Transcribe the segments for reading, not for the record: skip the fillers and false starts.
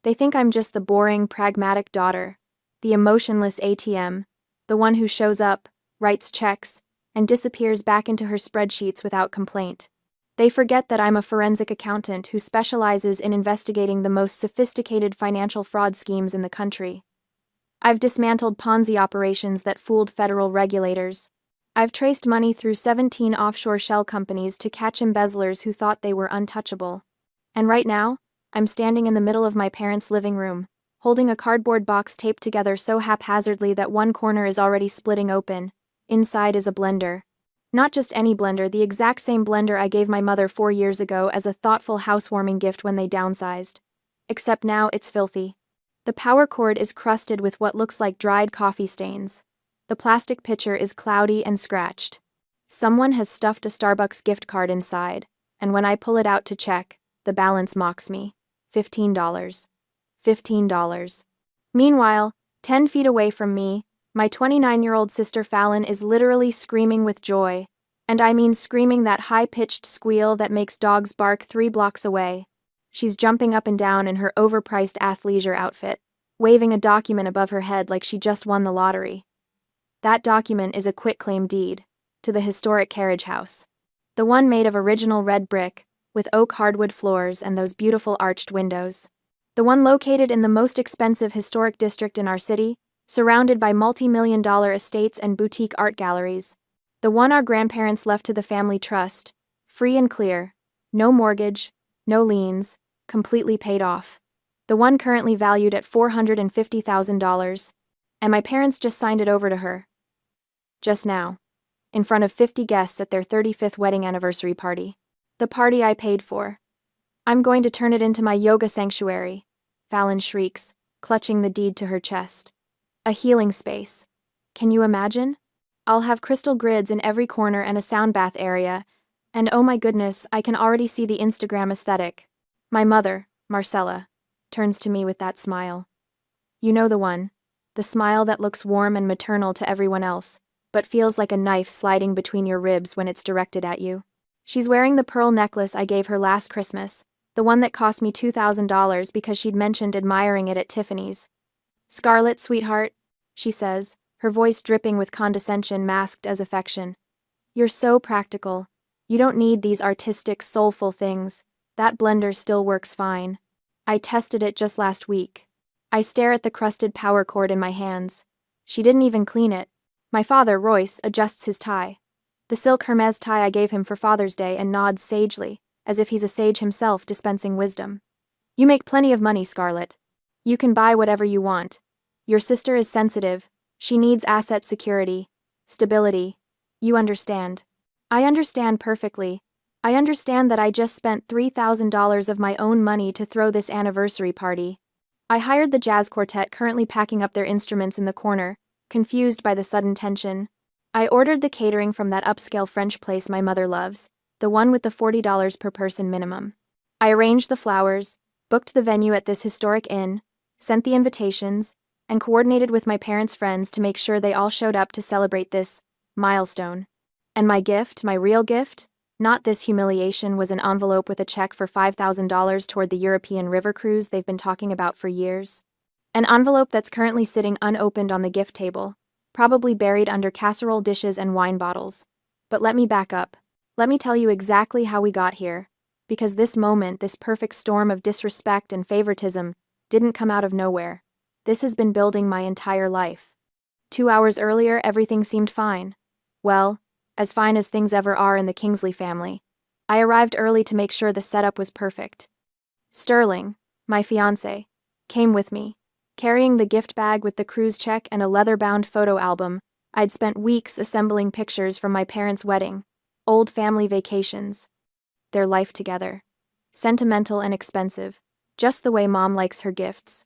They think I'm just the boring, pragmatic daughter, the emotionless ATM, the one who shows up, writes checks, and disappears back into her spreadsheets without complaint. They forget that I'm a forensic accountant who specializes in investigating the most sophisticated financial fraud schemes in the country. I've dismantled Ponzi operations that fooled federal regulators. I've traced money through 17 offshore shell companies to catch embezzlers who thought they were untouchable. And right now, I'm standing in the middle of my parents' living room, holding a cardboard box taped together so haphazardly that one corner is already splitting open. Inside is a blender. Not just any blender, the exact same blender I gave my mother 4 years ago as a thoughtful housewarming gift when they downsized. Except now it's filthy. The power cord is crusted with what looks like dried coffee stains. The plastic pitcher is cloudy and scratched. Someone has stuffed a Starbucks gift card inside, and when I pull it out to check, the balance mocks me. $15. $15. Meanwhile, 10 feet away from me, my 29-year-old sister Fallon is literally screaming with joy. And I mean screaming that high-pitched squeal that makes dogs bark 3 blocks away. She's jumping up and down in her overpriced athleisure outfit, waving a document above her head like she just won the lottery. That document is a quitclaim deed to the historic carriage house. The one made of original red brick, with oak hardwood floors and those beautiful arched windows. The one located in the most expensive historic district in our city, surrounded by multi-million-dollar estates and boutique art galleries. The one our grandparents left to the family trust, free and clear, no mortgage, no liens, completely paid off. The one currently valued at $450,000, and my parents just signed it over to her. Just now, in front of 50 guests at their 35th wedding anniversary party. The party I paid for. I'm going to turn it into my yoga sanctuary, Fallon shrieks, clutching the deed to her chest. A healing space. Can you imagine? I'll have crystal grids in every corner and a sound bath area, and oh my goodness, I can already see the Instagram aesthetic. My mother, Marcella, turns to me with that smile. You know the one. The smile that looks warm and maternal to everyone else, but feels like a knife sliding between your ribs when it's directed at you. She's wearing the pearl necklace I gave her last Christmas, the one that cost me $2,000 because she'd mentioned admiring it at Tiffany's. Scarlett, sweetheart, she says, her voice dripping with condescension masked as affection. You're so practical. You don't need these artistic, soulful things. That blender still works fine. I tested it just last week. I stare at the crusted power cord in my hands. She didn't even clean it. My father, Royce, adjusts his tie. The silk Hermes tie I gave him for Father's Day, and nods sagely, as if he's a sage himself dispensing wisdom. You make plenty of money, Scarlett. You can buy whatever you want. Your sister is sensitive. She needs asset security, stability. You understand. I understand perfectly. I understand that I just spent $3,000 of my own money to throw this anniversary party. I hired the jazz quartet currently packing up their instruments in the corner, confused by the sudden tension. I ordered the catering from that upscale French place my mother loves, the one with the $40 per person minimum. I arranged the flowers, booked the venue at this historic inn, sent the invitations, and coordinated with my parents' friends to make sure they all showed up to celebrate this milestone. And my gift, my real gift, not this humiliation, was an envelope with a check for $5,000 toward the European river cruise they've been talking about for years. An envelope that's currently sitting unopened on the gift table, probably buried under casserole dishes and wine bottles. But let me back up. Let me tell you exactly how we got here. Because this moment, this perfect storm of disrespect and favoritism, didn't come out of nowhere. This has been building my entire life. 2 hours earlier, everything seemed fine. Well, as fine as things ever are in the Kingsley family. I arrived early to make sure the setup was perfect. Sterling, my fiancé, came with me, carrying the gift bag with the cruise check and a leather-bound photo album. I'd spent weeks assembling pictures from my parents' wedding, old family vacations, their life together. Sentimental and expensive, just the way Mom likes her gifts.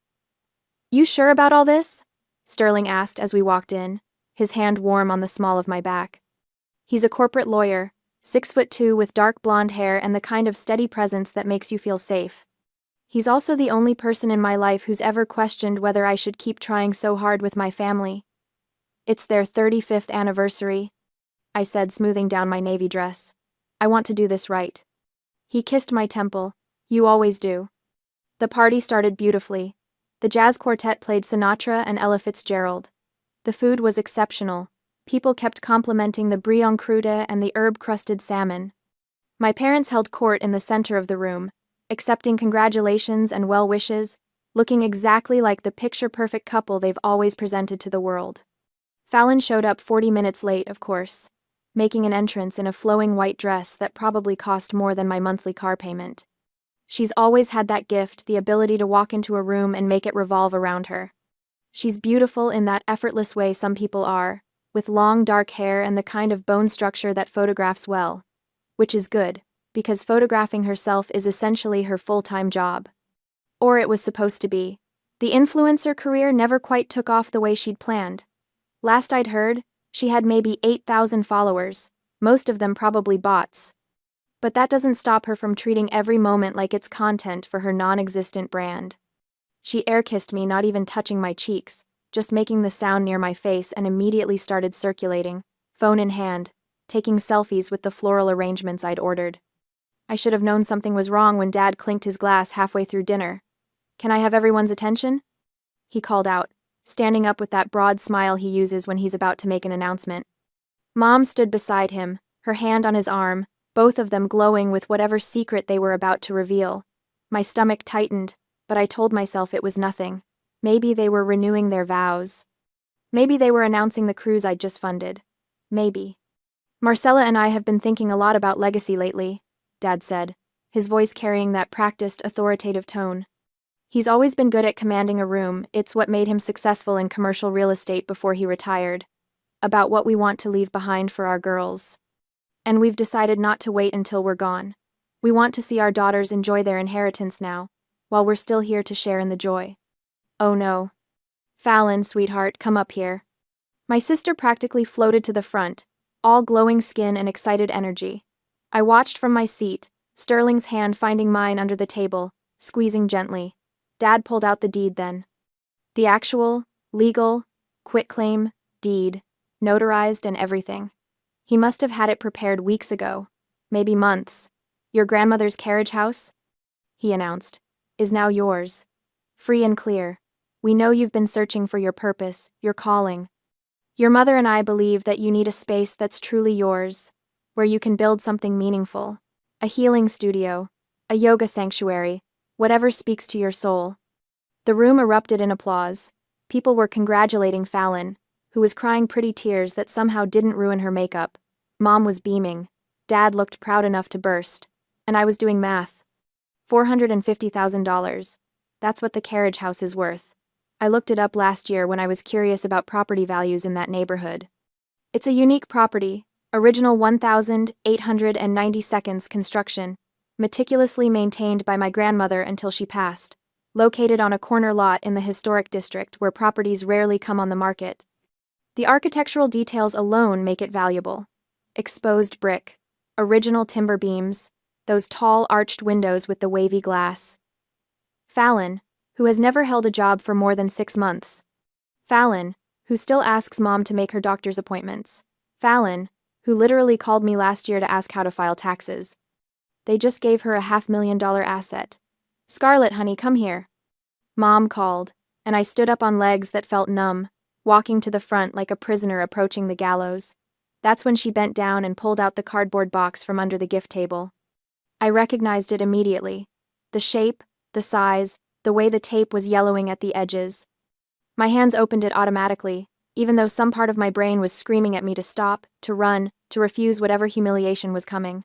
You sure about all this? Sterling asked as we walked in, his hand warm on the small of my back. He's a corporate lawyer, 6'2" with dark blonde hair and the kind of steady presence that makes you feel safe. He's also the only person in my life who's ever questioned whether I should keep trying so hard with my family. It's their 35th anniversary, I said, smoothing down my navy dress. I want to do this right. He kissed my temple. You always do. The party started beautifully. The jazz quartet played Sinatra and Ella Fitzgerald. The food was exceptional. People kept complimenting the brie en croûte and the herb-crusted salmon. My parents held court in the center of the room, accepting congratulations and well wishes, looking exactly like the picture-perfect couple they've always presented to the world. Fallon showed up 40 minutes late, of course, making an entrance in a flowing white dress that probably cost more than my monthly car payment. She's always had that gift, the ability to walk into a room and make it revolve around her. She's beautiful in that effortless way some people are, with long dark hair and the kind of bone structure that photographs well. Which is good, because photographing herself is essentially her full-time job. Or it was supposed to be. The influencer career never quite took off the way she'd planned. Last I'd heard, she had maybe 8,000 followers, most of them probably bots. But that doesn't stop her from treating every moment like it's content for her non-existent brand. She air-kissed me, not even touching my cheeks, just making the sound near my face, and immediately started circulating, phone in hand, taking selfies with the floral arrangements I'd ordered. I should have known something was wrong when Dad clinked his glass halfway through dinner. "Can I have everyone's attention?" he called out, standing up with that broad smile he uses when he's about to make an announcement. Mom stood beside him, her hand on his arm, both of them glowing with whatever secret they were about to reveal. My stomach tightened, but I told myself it was nothing. Maybe they were renewing their vows. Maybe they were announcing the cruise I'd just funded. Maybe. "Marcella and I have been thinking a lot about legacy lately," Dad said, his voice carrying that practiced, authoritative tone. He's always been good at commanding a room. It's what made him successful in commercial real estate before he retired. About what we want to leave behind for our girls. And we've decided not to wait until we're gone. We want to see our daughters enjoy their inheritance now, while we're still here to share in the joy. Oh no. "Fallon, sweetheart, come up here." My sister practically floated to the front, all glowing skin and excited energy. I watched from my seat, Sterling's hand finding mine under the table, squeezing gently. Dad pulled out the deed then. The actual, legal, quitclaim, deed, notarized and everything. He must have had it prepared weeks ago, maybe months. "Your grandmother's carriage house," he announced, "is now yours. Free and clear. We know you've been searching for your purpose, your calling. Your mother and I believe that you need a space that's truly yours, where you can build something meaningful. A healing studio, a yoga sanctuary, whatever speaks to your soul." The room erupted in applause. People were congratulating Fallon, who was crying pretty tears that somehow didn't ruin her makeup. Mom was beaming. Dad looked proud enough to burst. And I was doing math. $450,000. That's what the carriage house is worth. I looked it up last year when I was curious about property values in that neighborhood. It's a unique property, original 1,890 construction, meticulously maintained by my grandmother until she passed, located on a corner lot in the historic district where properties rarely come on the market. The architectural details alone make it valuable. Exposed brick, original timber beams, those tall arched windows with the wavy glass. Fallon, who has never held a job for more than 6 months. Fallon, who still asks Mom to make her doctor's appointments. Fallon, who literally called me last year to ask how to file taxes. They just gave her a $500,000 asset. "Scarlett, honey, come here." Mom called, and I stood up on legs that felt numb, walking to the front like a prisoner approaching the gallows. That's when she bent down and pulled out the cardboard box from under the gift table. I recognized it immediately. The shape, the size, the way the tape was yellowing at the edges. My hands opened it automatically, even though some part of my brain was screaming at me to stop, to run, to refuse whatever humiliation was coming.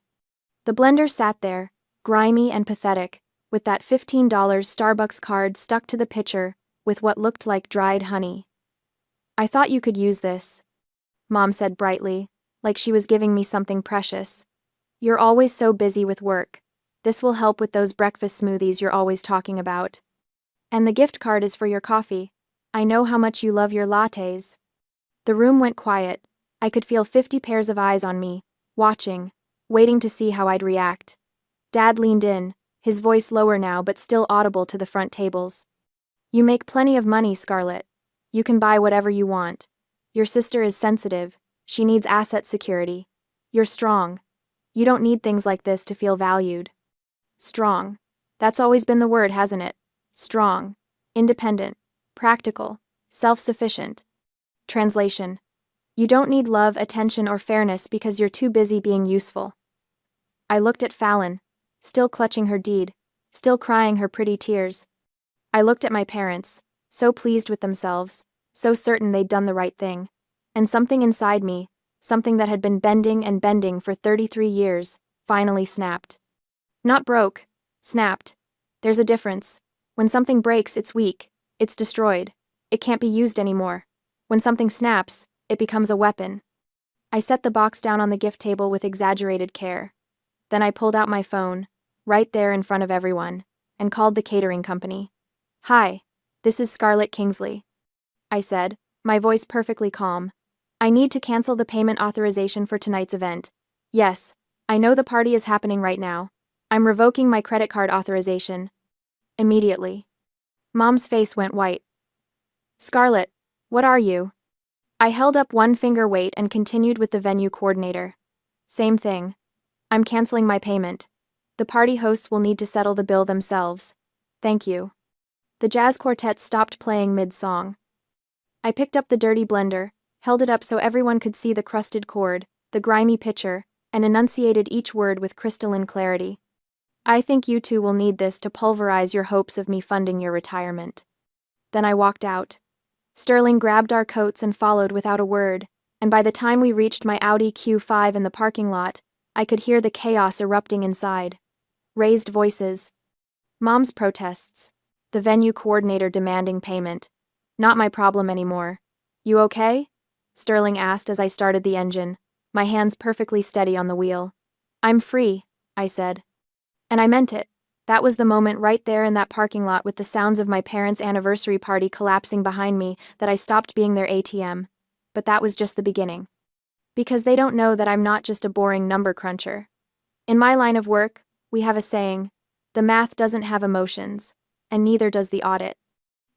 The blender sat there, grimy and pathetic, with that $15 Starbucks card stuck to the pitcher with what looked like dried honey. "I thought you could use this," Mom said brightly, like she was giving me something precious. "You're always so busy with work. This will help with those breakfast smoothies you're always talking about. And the gift card is for your coffee. I know how much you love your lattes." The room went quiet. I could feel 50 pairs of eyes on me, watching, waiting to see how I'd react. Dad leaned in, his voice lower now but still audible to the front tables. "You make plenty of money, Scarlett. You can buy whatever you want. Your sister is sensitive. She needs asset security. You're strong. You don't need things like this to feel valued." Strong. That's always been the word, hasn't it? strong, independent, practical, self-sufficient. Translation: you don't need love, attention, or fairness because you're too busy being useful. I looked at Fallon, still clutching her deed, still crying her pretty tears. I looked at my parents, so pleased with themselves, so certain they'd done the right thing. And something inside me, something that had been bending and bending for 33 years, finally snapped. Not broke, snapped. There's a difference. When something breaks, it's weak, it's destroyed, it can't be used anymore. When something snaps, it becomes a weapon. I set the box down on the gift table with exaggerated care. Then I pulled out my phone, right there in front of everyone, and called the catering company. "Hi, this is Scarlett Kingsley," I said, my voice perfectly calm. "I need to cancel the payment authorization for tonight's event. Yes, I know the party is happening right now. I'm revoking my credit card authorization." Immediately. Mom's face went white. "Scarlett, what are you?" I held up one finger. Wait, and continued with the venue coordinator. "Same thing. I'm canceling my payment. The party hosts will need to settle the bill themselves. Thank you." The jazz quartet stopped playing mid-song. I picked up the dirty blender, held it up so everyone could see the crusted cord, the grimy pitcher, and enunciated each word with crystalline clarity. "I think you two will need this to pulverize your hopes of me funding your retirement." Then I walked out. Sterling grabbed our coats and followed without a word, and by the time we reached my Audi Q5 in the parking lot, I could hear the chaos erupting inside. Raised voices. Mom's protests. The venue coordinator demanding payment. Not my problem anymore. "You okay?" Sterling asked as I started the engine, my hands perfectly steady on the wheel. "I'm free," I said. And I meant it. That was the moment right there in that parking lot with the sounds of my parents' anniversary party collapsing behind me that I stopped being their ATM. But that was just the beginning. Because they don't know that I'm not just a boring number cruncher. In my line of work, we have a saying: the math doesn't have emotions, and neither does the audit.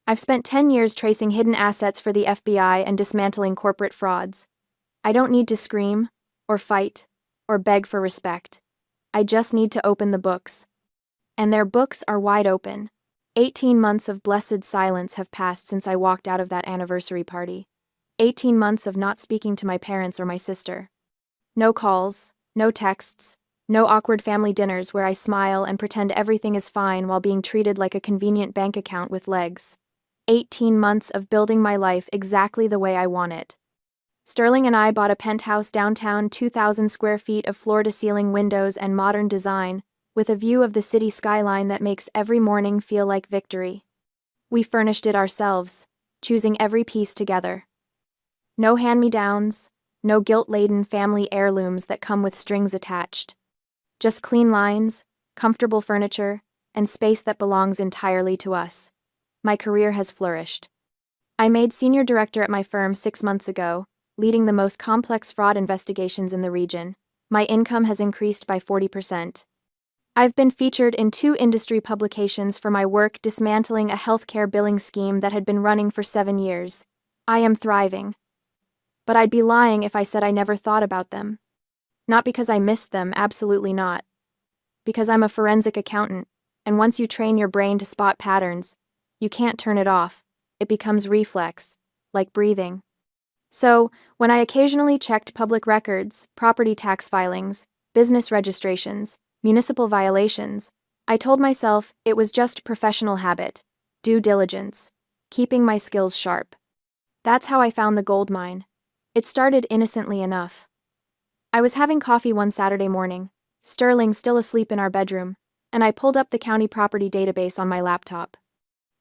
I've spent 10 years tracing hidden assets for the FBI and dismantling corporate frauds. I don't need to scream, or fight, or beg for respect. I just need to open the books. And their books are wide open. 18 months of blessed silence have passed since I walked out of that anniversary party. 18 months of not speaking to my parents or my sister. No calls, no texts, no awkward family dinners where I smile and pretend everything is fine while being treated like a convenient bank account with legs. 18 months of building my life exactly the way I want it. Sterling and I bought a penthouse downtown, 2,000 square feet of floor-to-ceiling windows and modern design, with a view of the city skyline that makes every morning feel like victory. We furnished it ourselves, choosing every piece together. No hand-me-downs, no guilt-laden family heirlooms that come with strings attached. Just clean lines, comfortable furniture, and space that belongs entirely to us. My career has flourished. I made senior director at my firm 6 months ago, leading the most complex fraud investigations in the region. My income has increased by 40%. I've been featured in 2 industry publications for my work dismantling a healthcare billing scheme that had been running for 7 years. I am thriving. But I'd be lying if I said I never thought about them. Not because I missed them, absolutely not. Because I'm a forensic accountant, and once you train your brain to spot patterns, you can't turn it off. It becomes reflex, like breathing. So, when I occasionally checked public records, property tax filings, business registrations, municipal violations, I told myself it was just professional habit, due diligence, keeping my skills sharp. That's how I found the gold mine. It started innocently enough. I was having coffee one Saturday morning, Sterling still asleep in our bedroom, and I pulled up the county property database on my laptop.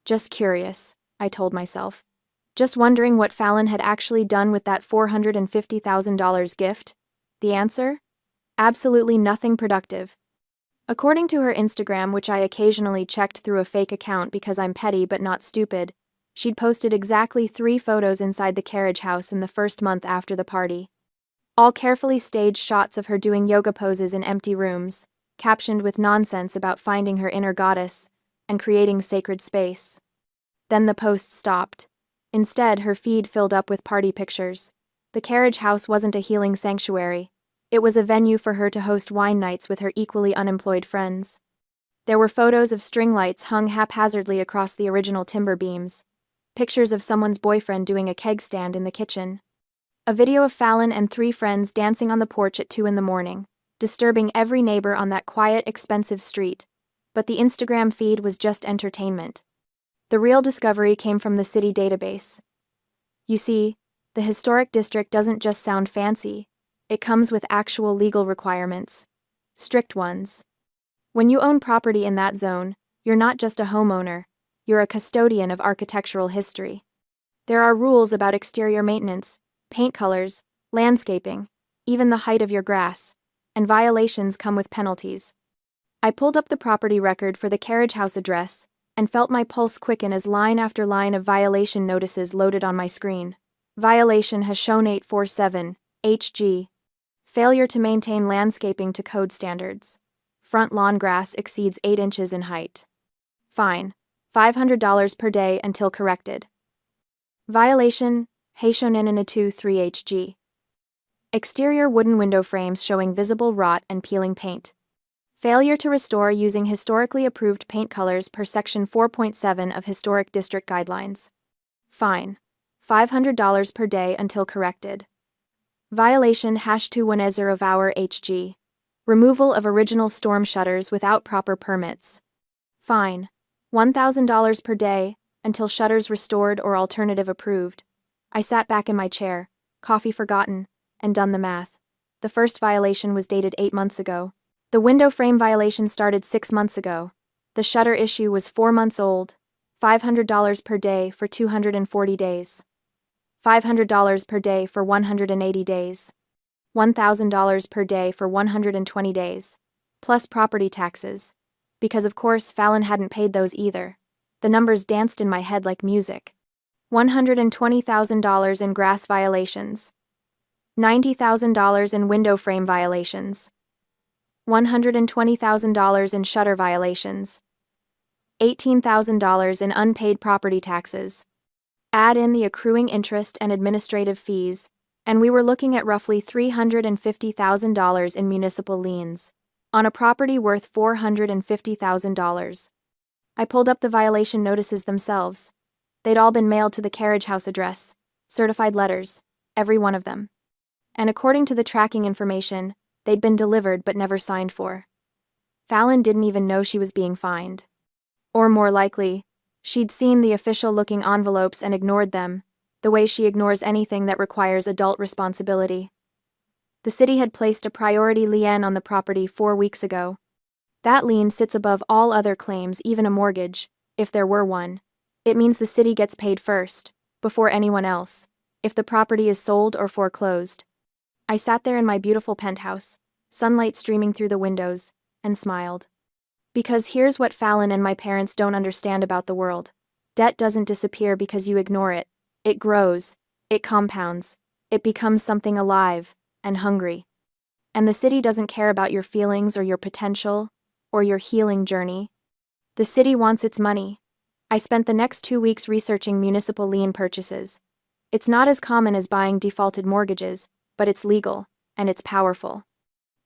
Just curious, I told myself. Just wondering what Fallon had actually done with that $450,000 gift. The answer? Absolutely nothing productive. According to her Instagram, which I occasionally checked through a fake account because I'm petty but not stupid, she'd posted exactly 3 photos inside the carriage house in the first month after the party. All carefully staged shots of her doing yoga poses in empty rooms, captioned with nonsense about finding her inner goddess and creating sacred space. Then the posts stopped. Instead, her feed filled up with party pictures. The carriage house wasn't a healing sanctuary. It was a venue for her to host wine nights with her equally unemployed friends. There were photos of string lights hung haphazardly across the original timber beams, pictures of someone's boyfriend doing a keg stand in the kitchen, a video of Fallon and 3 friends dancing on the porch at 2 in the morning, disturbing every neighbor on that quiet, expensive street. But the Instagram feed was just entertainment. The real discovery came from the city database. You see, the historic district doesn't just sound fancy, it comes with actual legal requirements. Strict ones. When you own property in that zone, you're not just a homeowner, you're a custodian of architectural history. There are rules about exterior maintenance, paint colors, landscaping, even the height of your grass, and violations come with penalties. I pulled up the property record for the carriage house address and felt my pulse quicken as line after line of violation notices loaded on my screen. Violation has shown 847, HG. Failure to maintain landscaping to code standards. Front lawn grass exceeds 8 inches in height. Fine, $500 per day until corrected. Violation, Heishoninanitu 3HG. Exterior wooden window frames showing visible rot and peeling paint. Failure to restore using historically approved paint colors per Section 4.7 of Historic District Guidelines. Fine, $500 per day until corrected. Violation #2110 HG. Removal of original storm shutters without proper permits. Fine, $1,000 per day until shutters restored or alternative approved. I sat back in my chair, coffee forgotten, and done the math. The first violation was dated 8 months ago. The window frame violation started 6 months ago. The shutter issue was 4 months old. $500 per day for 240 days. $500 per day for 180 days. $1,000 per day for 120 days. Plus property taxes. Because of course Fallon hadn't paid those either. The numbers danced in my head like music. $120,000 in grass violations. $90,000 in window frame violations. $120,000 in shutter violations. $18,000 in unpaid property taxes. Add in the accruing interest and administrative fees, and we were looking at roughly $350,000 in municipal liens, on a property worth $450,000. I pulled up the violation notices themselves. They'd all been mailed to the carriage house address, certified letters, every one of them. And according to the tracking information, they'd been delivered but never signed for. Fallon didn't even know she was being fined. Or more likely, she'd seen the official-looking envelopes and ignored them, the way she ignores anything that requires adult responsibility. The city had placed a priority lien on the property 4 weeks ago. That lien sits above all other claims, even a mortgage, if there were one. It means the city gets paid first, before anyone else, if the property is sold or foreclosed. I sat there in my beautiful penthouse, sunlight streaming through the windows, and smiled. Because here's what Fallon and my parents don't understand about the world. Debt doesn't disappear because you ignore it. It grows, it compounds, it becomes something alive and hungry. And the city doesn't care about your feelings or your potential, or your healing journey. The city wants its money. I spent the next 2 weeks researching municipal lien purchases. It's not as common as buying defaulted mortgages, but it's legal, and it's powerful.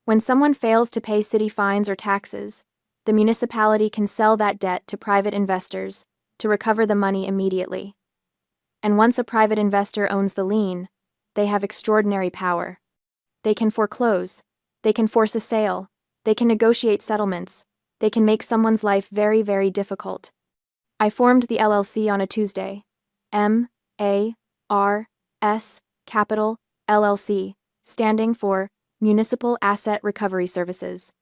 When someone fails to pay city fines or taxes, the municipality can sell that debt to private investors to recover the money immediately. And once a private investor owns the lien, they have extraordinary power. They can foreclose, they can force a sale, they can negotiate settlements, they can make someone's life very, very difficult. I formed the LLC on a Tuesday. M-A-R-S, capital, LLC, standing for Municipal Asset Recovery Services.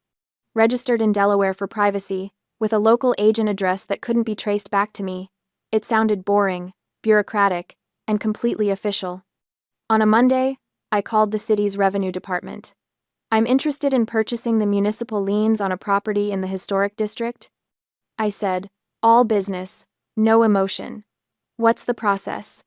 Registered in Delaware for privacy, with a local agent address that couldn't be traced back to me. It sounded boring, bureaucratic, and completely official. On a Monday, I called the city's revenue department. I'm interested in purchasing the municipal liens on a property in the historic district. I said, all business, no emotion. What's the process?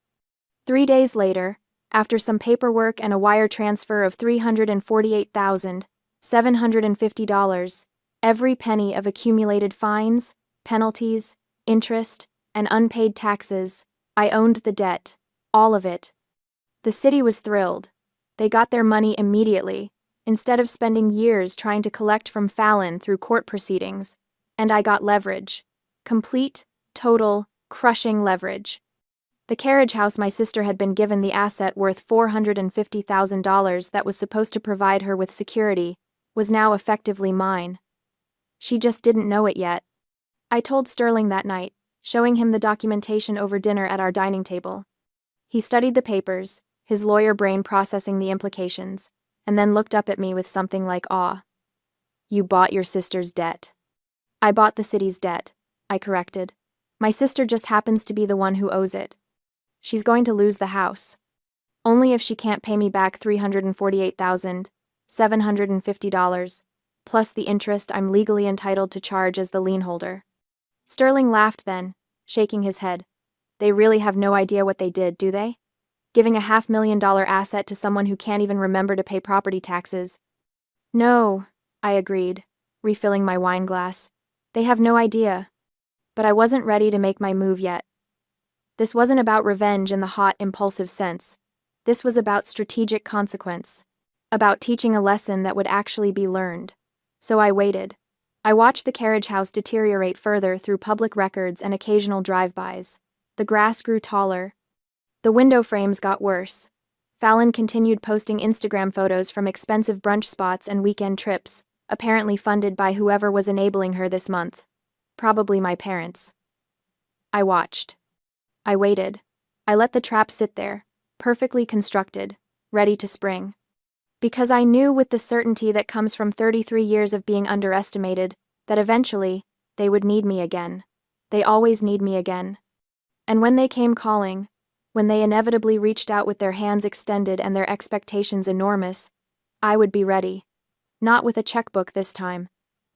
3 days later, after some paperwork and a wire transfer of $348,750, every penny of accumulated fines, penalties, interest, and unpaid taxes, I owned the debt, all of it. The city was thrilled. They got their money immediately, instead of spending years trying to collect from Fallon through court proceedings. And I got leverage. Complete, total, crushing leverage. The carriage house my sister had been given, the asset worth $450,000 that was supposed to provide her with security, was now effectively mine. She just didn't know it yet. I told Sterling that night, showing him the documentation over dinner at our dining table. He studied the papers, his lawyer brain processing the implications, and then looked up at me with something like awe. "You bought your sister's debt." "I bought the city's debt," I corrected. "My sister just happens to be the one who owes it. She's going to lose the house. Only if she can't pay me back $348,750, plus the interest I'm legally entitled to charge as the lien holder." Sterling laughed then, shaking his head. "They really have no idea what they did, do they? Giving a $500,000 asset to someone who can't even remember to pay property taxes." "No," I agreed, refilling my wine glass. "They have no idea." But I wasn't ready to make my move yet. This wasn't about revenge in the hot, impulsive sense. This was about strategic consequence. About teaching a lesson that would actually be learned. So I waited. I watched the carriage house deteriorate further through public records and occasional drive-bys. The grass grew taller. The window frames got worse. Fallon continued posting Instagram photos from expensive brunch spots and weekend trips, apparently funded by whoever was enabling her this month. Probably my parents. I watched. I waited. I let the trap sit there, perfectly constructed, ready to spring. Because I knew with the certainty that comes from 33 years of being underestimated, that eventually, they would need me again. They always need me again. And when they came calling, when they inevitably reached out with their hands extended and their expectations enormous, I would be ready. Not with a checkbook this time.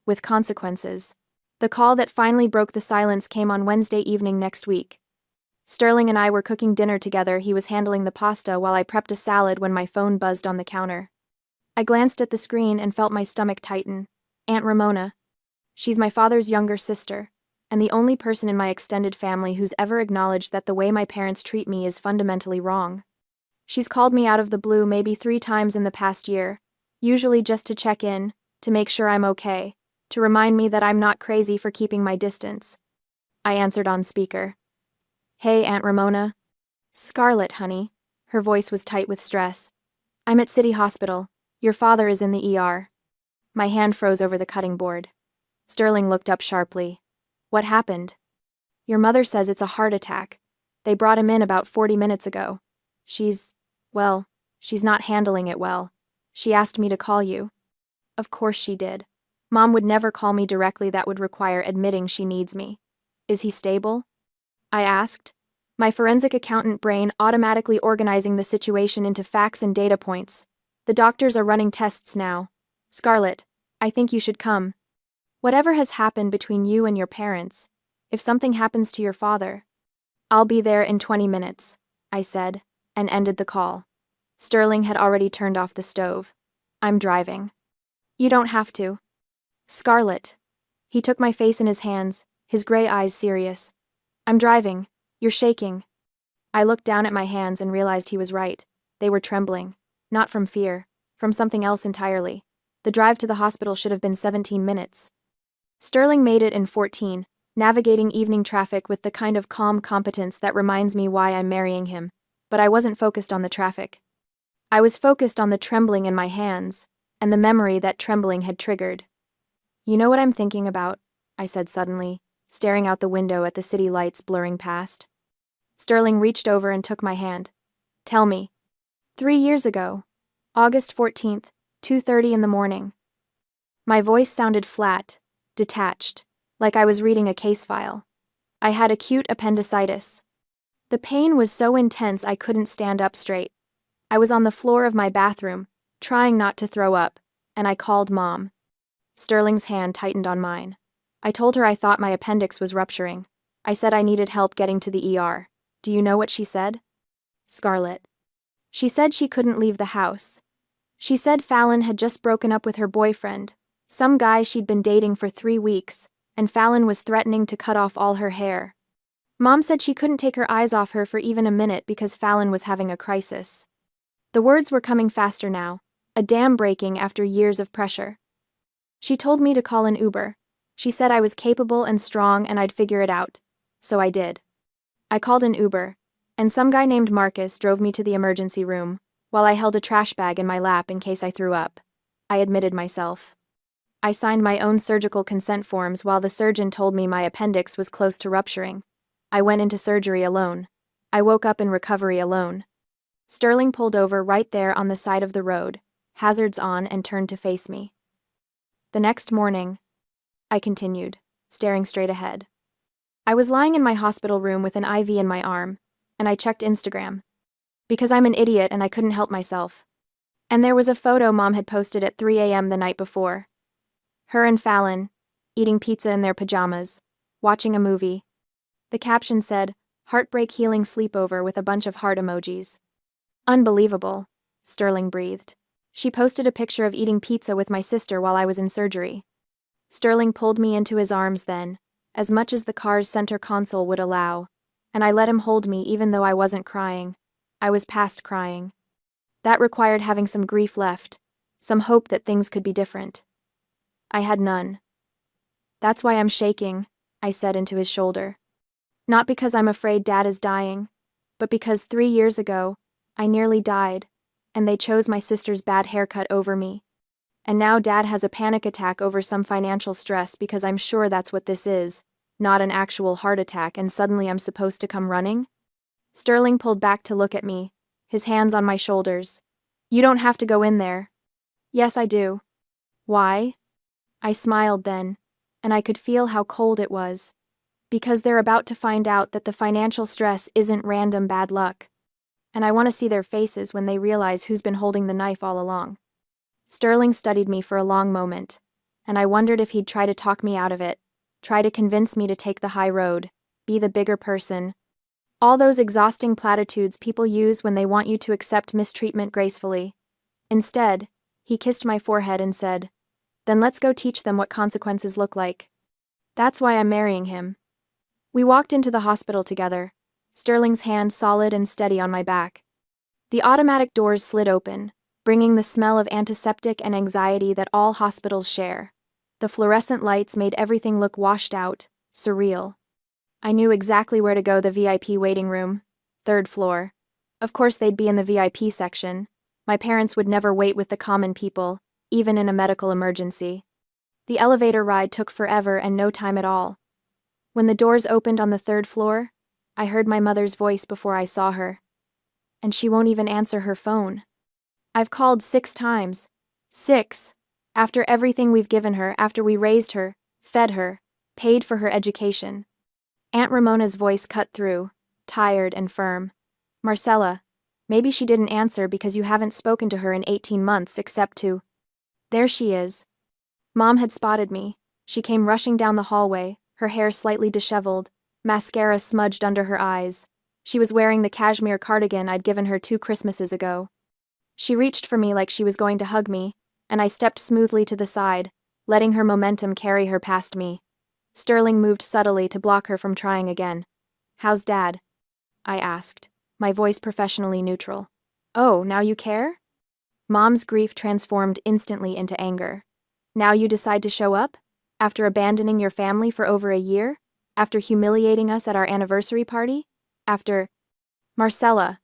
With consequences. The call that finally broke the silence came on Wednesday evening next week. Sterling and I were cooking dinner together. He was handling the pasta while I prepped a salad when my phone buzzed on the counter. I glanced at the screen and felt my stomach tighten. Aunt Ramona. She's my father's younger sister, and the only person in my extended family who's ever acknowledged that the way my parents treat me is fundamentally wrong. She's called me out of the blue maybe 3 times in the past year, usually just to check in, to make sure I'm okay, to remind me that I'm not crazy for keeping my distance. I answered on speaker. "Hey, Aunt Ramona." "Scarlett, honey." Her voice was tight with stress. "I'm at City Hospital. Your father is in the ER." My hand froze over the cutting board. Sterling looked up sharply. "What happened?" "Your mother says it's a heart attack. They brought him in about 40 minutes ago. She's not handling it well. She asked me to call you." Of course she did. Mom would never call me directly. That would require admitting she needs me. "Is he stable?" I asked, my forensic accountant brain automatically organizing the situation into facts and data points. "The doctors are running tests now. Scarlett, I think you should come. Whatever has happened between you and your parents, if something happens to your father." "I'll be there in 20 minutes, I said, and ended the call. Sterling had already turned off the stove. "I'm driving." "You don't have to." "Scarlett." He took my face in his hands, his gray eyes serious. "I'm driving. You're shaking." I looked down at my hands and realized he was right. They were trembling. Not from fear, from something else entirely. The drive to the hospital should have been 17 minutes. Sterling made it in 14, navigating evening traffic with the kind of calm competence that reminds me why I'm marrying him. But I wasn't focused on the traffic. I was focused on the trembling in my hands, and the memory that trembling had triggered. "You know what I'm thinking about?" I said suddenly, staring out the window at the city lights blurring past. Sterling reached over and took my hand. "Tell me." 3 years ago, August 14th, 2:30 in the morning. My voice sounded flat, detached, like I was reading a case file. I had acute appendicitis. The pain was so intense I couldn't stand up straight. I was on the floor of my bathroom, trying not to throw up, and I called Mom. Sterling's hand tightened on mine. I told her I thought my appendix was rupturing. I said I needed help getting to the ER. Do you know what she said? "Scarlett." She said she couldn't leave the house. She said Fallon had just broken up with her boyfriend, some guy she'd been dating for 3 weeks, and Fallon was threatening to cut off all her hair. Mom said she couldn't take her eyes off her for even a minute because Fallon was having a crisis. The words were coming faster now, a dam breaking after years of pressure. She told me to call an Uber. She said I was capable and strong and I'd figure it out. So I did. I called an Uber, and some guy named Marcus drove me to the emergency room, while I held a trash bag in my lap in case I threw up. I admitted myself. I signed my own surgical consent forms while the surgeon told me my appendix was close to rupturing. I went into surgery alone. I woke up in recovery alone. Sterling pulled over right there on the side of the road, hazards on, and turned to face me. The next morning, I continued, staring straight ahead. I was lying in my hospital room with an IV in my arm, and I checked Instagram. Because I'm an idiot and I couldn't help myself. And there was a photo Mom had posted at 3 a.m. the night before. Her and Fallon, eating pizza in their pajamas, watching a movie. The caption said, "Heartbreak Healing Sleepover" with a bunch of heart emojis. Unbelievable, Sterling breathed. She posted a picture of eating pizza with my sister while I was in surgery. Sterling pulled me into his arms then, as much as the car's center console would allow, and I let him hold me even though I wasn't crying. I was past crying. That required having some grief left, some hope that things could be different. I had none. "That's why I'm shaking," I said into his shoulder. "Not because I'm afraid Dad is dying, but because 3 years ago, I nearly died, and they chose my sister's bad haircut over me. And now Dad has a panic attack over some financial stress because I'm sure that's what this is, not an actual heart attack, and suddenly I'm supposed to come running?" Sterling pulled back to look at me, his hands on my shoulders. "You don't have to go in there." "Yes, I do." "Why?" I smiled then, and I could feel how cold it was. Because they're about to find out that the financial stress isn't random bad luck. And I want to see their faces when they realize who's been holding the knife all along. Sterling studied me for a long moment, and I wondered if he'd try to talk me out of it, try to convince me to take the high road, be the bigger person. All those exhausting platitudes people use when they want you to accept mistreatment gracefully. Instead, he kissed my forehead and said, "Then let's go teach them what consequences look like." That's why I'm marrying him. We walked into the hospital together, Sterling's hand solid and steady on my back. The automatic doors slid open, bringing the smell of antiseptic and anxiety that all hospitals share. The fluorescent lights made everything look washed out, surreal. I knew exactly where to go: the VIP waiting room, 3rd floor. Of course they'd be in the VIP section. My parents would never wait with the common people, even in a medical emergency. The elevator ride took forever and no time at all. When the doors opened on the 3rd floor, I heard my mother's voice before I saw her. And she won't even answer her phone. I've called 6 times. 6! After everything we've given her, after we raised her, fed her, paid for her education. Aunt Ramona's voice cut through, tired and firm. "Marcella, maybe she didn't answer because you haven't spoken to her in 18 months except to..." There she is. Mom had spotted me. She came rushing down the hallway, her hair slightly disheveled, mascara smudged under her eyes. She was wearing the cashmere cardigan I'd given her 2 Christmases ago. She reached for me like she was going to hug me, and I stepped smoothly to the side, letting her momentum carry her past me. Sterling moved subtly to block her from trying again. "How's Dad?" I asked, my voice professionally neutral. "Oh, now you care?" Mom's grief transformed instantly into anger. "Now you decide to show up? After abandoning your family for over a year? After humiliating us at our anniversary party? After..." "Marcella."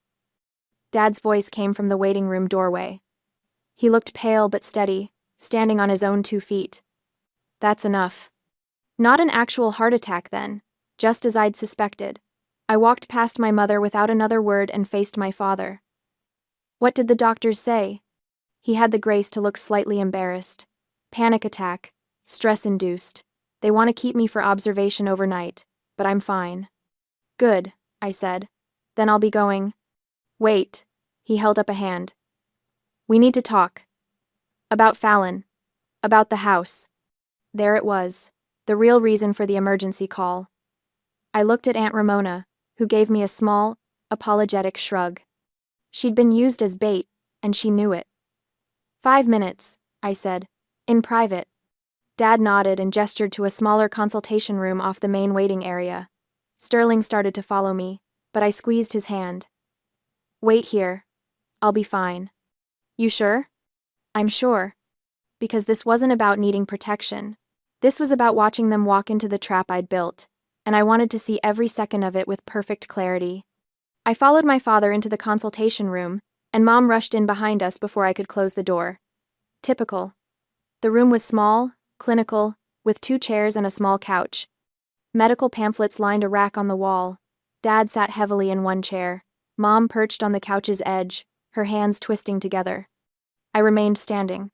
Dad's voice came from the waiting room doorway. He looked pale but steady, standing on his own 2 feet. "That's enough." Not an actual heart attack then, just as I'd suspected. I walked past my mother without another word and faced my father. "What did the doctors say?" He had the grace to look slightly embarrassed. "Panic attack. Stress-induced. They want to keep me for observation overnight, but I'm fine." "Good," I said. "Then I'll be going." "Wait." He held up a hand. "We need to talk. About Fallon. About the house." There it was, the real reason for the emergency call. I looked at Aunt Ramona, who gave me a small, apologetic shrug. She'd been used as bait, and she knew it. "5 minutes," I said, "in private." Dad nodded and gestured to a smaller consultation room off the main waiting area. Sterling started to follow me, but I squeezed his hand. "Wait here. I'll be fine." "You sure?" "I'm sure. Because this wasn't about needing protection. This was about watching them walk into the trap I'd built, and I wanted to see every second of it with perfect clarity. I followed my father into the consultation room, and Mom rushed in behind us before I could close the door. Typical. The room was small, clinical, with 2 chairs and a small couch. Medical pamphlets lined a rack on the wall. Dad sat heavily in one chair. Mom perched on the couch's edge, her hands twisting together. I remained standing.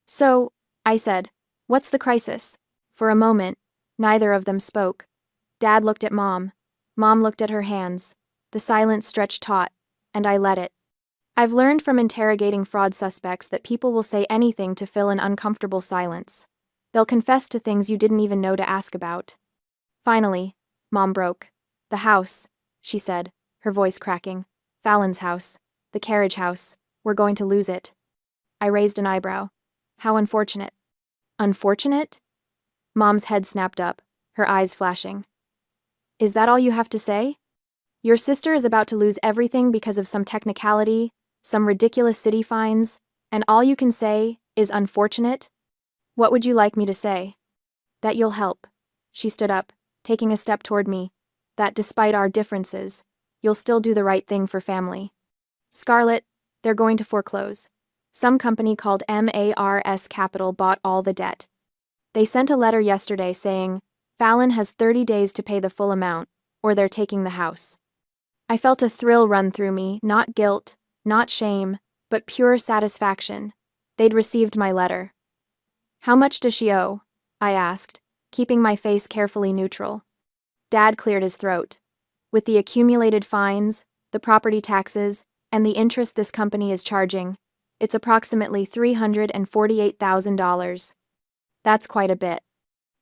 "So," I said, "what's the crisis?" For a moment, neither of them spoke. Dad looked at Mom. Mom looked at her hands. The silence stretched taut, and I let it. I've learned from interrogating fraud suspects that people will say anything to fill an uncomfortable silence. They'll confess to things you didn't even know to ask about. Finally, Mom broke. "The house," she said, her voice cracking. "Fallon's house. The carriage house. We're going to lose it." I raised an eyebrow. "How unfortunate." "Unfortunate?" Mom's head snapped up, her eyes flashing. "Is that all you have to say? Your sister is about to lose everything because of some technicality, some ridiculous city fines, and all you can say is unfortunate? What would you like me to say?" "That you'll help." She stood up, taking a step toward me. "That despite our differences, you'll still do the right thing for family. Scarlett, they're going to foreclose. Some company called MARS Capital bought all the debt. They sent a letter yesterday saying, Fallon has 30 days to pay the full amount, or they're taking the house." I felt a thrill run through me, not guilt, not shame, but pure satisfaction. They'd received my letter. "How much does she owe?" I asked, keeping my face carefully neutral. Dad cleared his throat. "With the accumulated fines, the property taxes, and the interest this company is charging, it's approximately $348,000. That's quite a bit."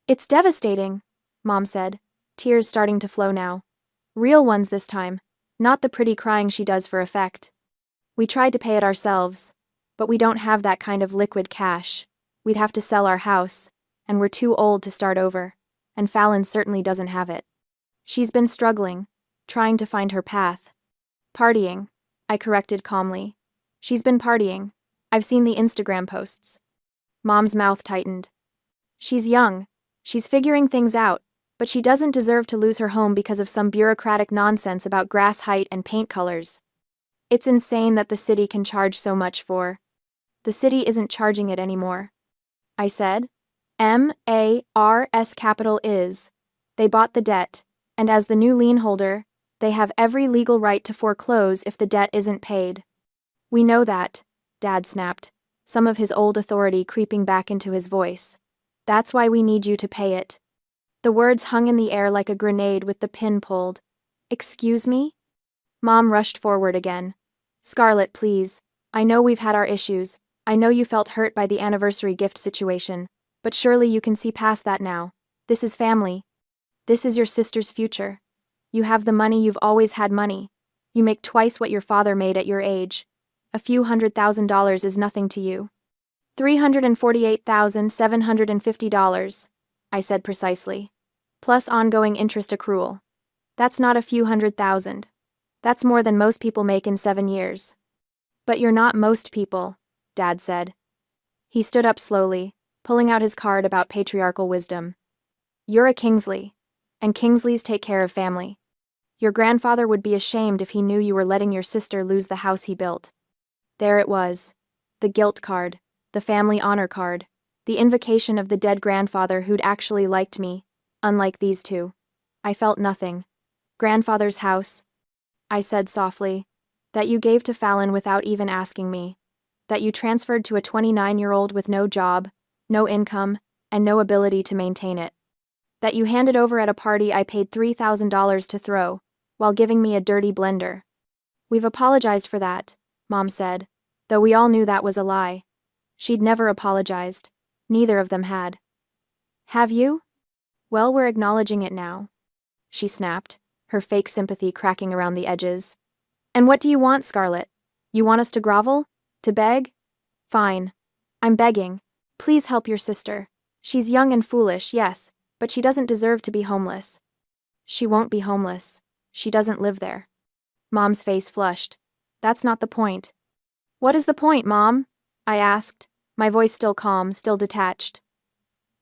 "It's devastating," Mom said, tears starting to flow now. "Real ones this time, not the pretty crying she does for effect. We tried to pay it ourselves, but we don't have that kind of liquid cash. We'd have to sell our house, and we're too old to start over, and Fallon certainly doesn't have it. She's been struggling, trying to find her path." "Partying," I corrected calmly. "She's been partying. I've seen the Instagram posts." Mom's mouth tightened. "She's young. She's figuring things out, but she doesn't deserve to lose her home because of some bureaucratic nonsense about grass height and paint colors. It's insane that the city can charge so much for." "The city isn't charging it anymore," I said. MARS Capital is. They bought the debt, and as the new lien holder, they have every legal right to foreclose if the debt isn't paid. "We know that," Dad snapped, some of his old authority creeping back into his voice. "That's why we need you to pay it." The words hung in the air like a grenade with the pin pulled. "Excuse me?" Mom rushed forward again. "Scarlett, please. I know we've had our issues. I know you felt hurt by the anniversary gift situation, but surely you can see past that now. This is family. This is your sister's future. You have the money you've always had money. You make twice what your father made at your age. A few $100,000 is nothing to you." $348,750, I said precisely. "Plus ongoing interest accrual. That's not a few $100,000. That's more than most people make in 7 years." "But you're not most people," Dad said. He stood up slowly, pulling out his card about patriarchal wisdom. "You're a Kingsley, and Kingsleys take care of family. Your grandfather would be ashamed if he knew you were letting your sister lose the house he built." There it was. The guilt card, the family honor card, the invocation of the dead grandfather who'd actually liked me, unlike these two. I felt nothing. "Grandfather's house," I said softly, "that you gave to Fallon without even asking me. That you transferred to a 29-year-old with no job, no income, and no ability to maintain it. That you handed over at a party I paid $3,000 to throw, while giving me a dirty blender." "We've apologized for that," Mom said, though we all knew that was a lie. She'd never apologized. Neither of them had. "Have you? Well, we're acknowledging it now," she snapped, her fake sympathy cracking around the edges. "And what do you want, Scarlett? You want us to grovel? To beg? Fine. I'm begging. Please help your sister. She's young and foolish, yes, but she doesn't deserve to be homeless." "She won't be homeless. She doesn't live there." Mom's face flushed. "That's not the point." "What is the point, Mom?" I asked, my voice still calm, still detached.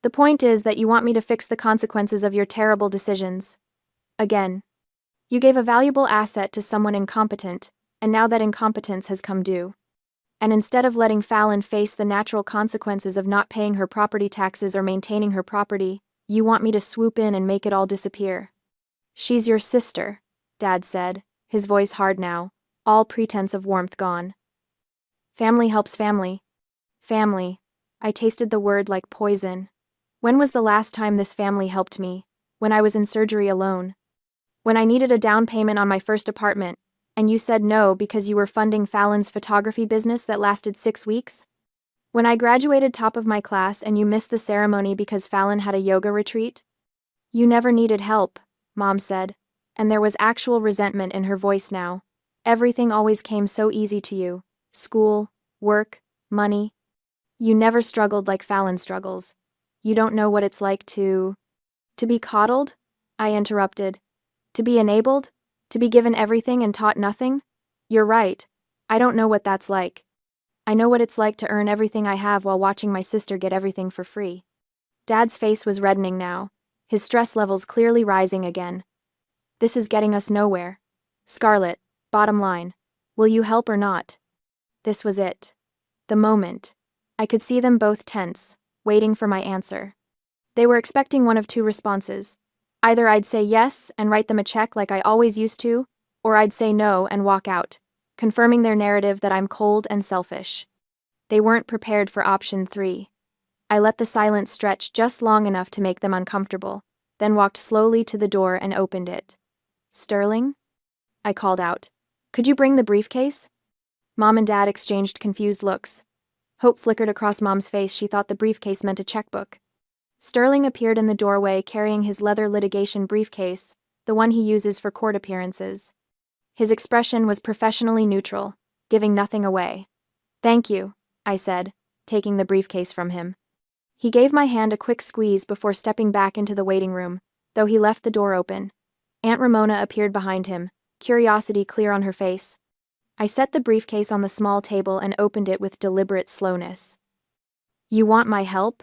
The point is that you want me to fix the consequences of your terrible decisions. Again. You gave a valuable asset to someone incompetent, and now that incompetence has come due. And instead of letting Fallon face the natural consequences of not paying her property taxes or maintaining her property, you want me to swoop in and make it all disappear. She's your sister, Dad said, his voice hard now, all pretense of warmth gone. Family helps family. Family. I tasted the word like poison. When was the last time this family helped me? When I was in surgery alone. When I needed a down payment on my first apartment, and you said no because you were funding Fallon's photography business that lasted 6 weeks? When I graduated top of my class and you missed the ceremony because Fallon had a yoga retreat? You never needed help, Mom said, and there was actual resentment in her voice now. Everything always came so easy to you. School, work, money. You never struggled like Fallon struggles. You don't know what it's like to be coddled? I interrupted. To be enabled? To be given everything and taught nothing? You're right. I don't know what that's like. I know what it's like to earn everything I have while watching my sister get everything for free. Dad's face was reddening now, his stress levels clearly rising again. This is getting us nowhere. Scarlett, bottom line, will you help or not? This was it. The moment. I could see them both tense, waiting for my answer. They were expecting one of two responses. Either I'd say yes and write them a check like I always used to, or I'd say no and walk out, confirming their narrative that I'm cold and selfish. They weren't prepared for option 3. I let the silence stretch just long enough to make them uncomfortable, then walked slowly to the door and opened it. Sterling? I called out. Could you bring the briefcase? Mom and Dad exchanged confused looks. Hope flickered across Mom's face. She thought the briefcase meant a checkbook. Sterling appeared in the doorway carrying his leather litigation briefcase, the one he uses for court appearances. His expression was professionally neutral, giving nothing away. Thank you, I said, taking the briefcase from him. He gave my hand a quick squeeze before stepping back into the waiting room, though he left the door open. Aunt Ramona appeared behind him, curiosity clear on her face. I set the briefcase on the small table and opened it with deliberate slowness. You want my help?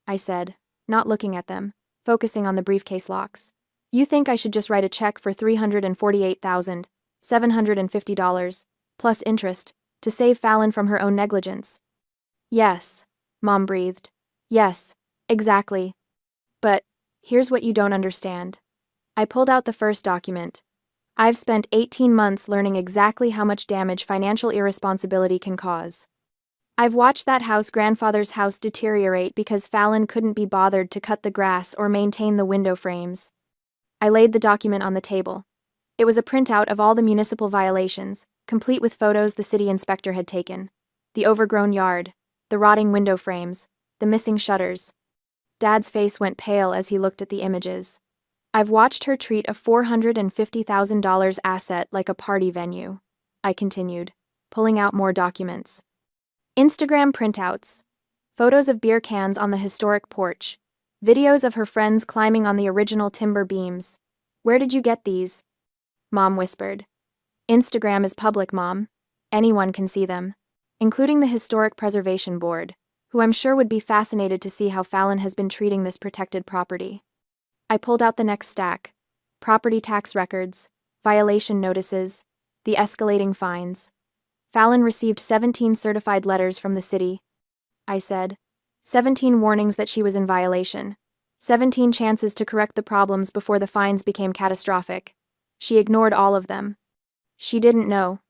I said, not looking at them, focusing on the briefcase locks. You think I should just write a check for $348,750, plus interest, to save Fallon from her own negligence? Yes, Mom breathed. Yes, exactly. But, here's what you don't understand. I pulled out the first document. I've spent 18 months learning exactly how much damage financial irresponsibility can cause. I've watched that grandfather's house deteriorate because Fallon couldn't be bothered to cut the grass or maintain the window frames. I laid the document on the table. It was a printout of all the municipal violations, complete with photos the city inspector had taken. The overgrown yard, the rotting window frames, the missing shutters. Dad's face went pale as he looked at the images. I've watched her treat a $450,000 asset like a party venue, I continued, pulling out more documents. Instagram printouts, photos of beer cans on the historic porch, videos of her friends climbing on the original timber beams. Where did you get these? Mom whispered. Instagram is public, Mom. Anyone can see them, including the Historic Preservation Board, who I'm sure would be fascinated to see how Fallon has been treating this protected property. I pulled out the next stack. Property tax records, violation notices, the escalating fines. Fallon received 17 certified letters from the city, I said. 17 warnings that she was in violation. 17 chances to correct the problems before the fines became catastrophic. She ignored all of them. She didn't know,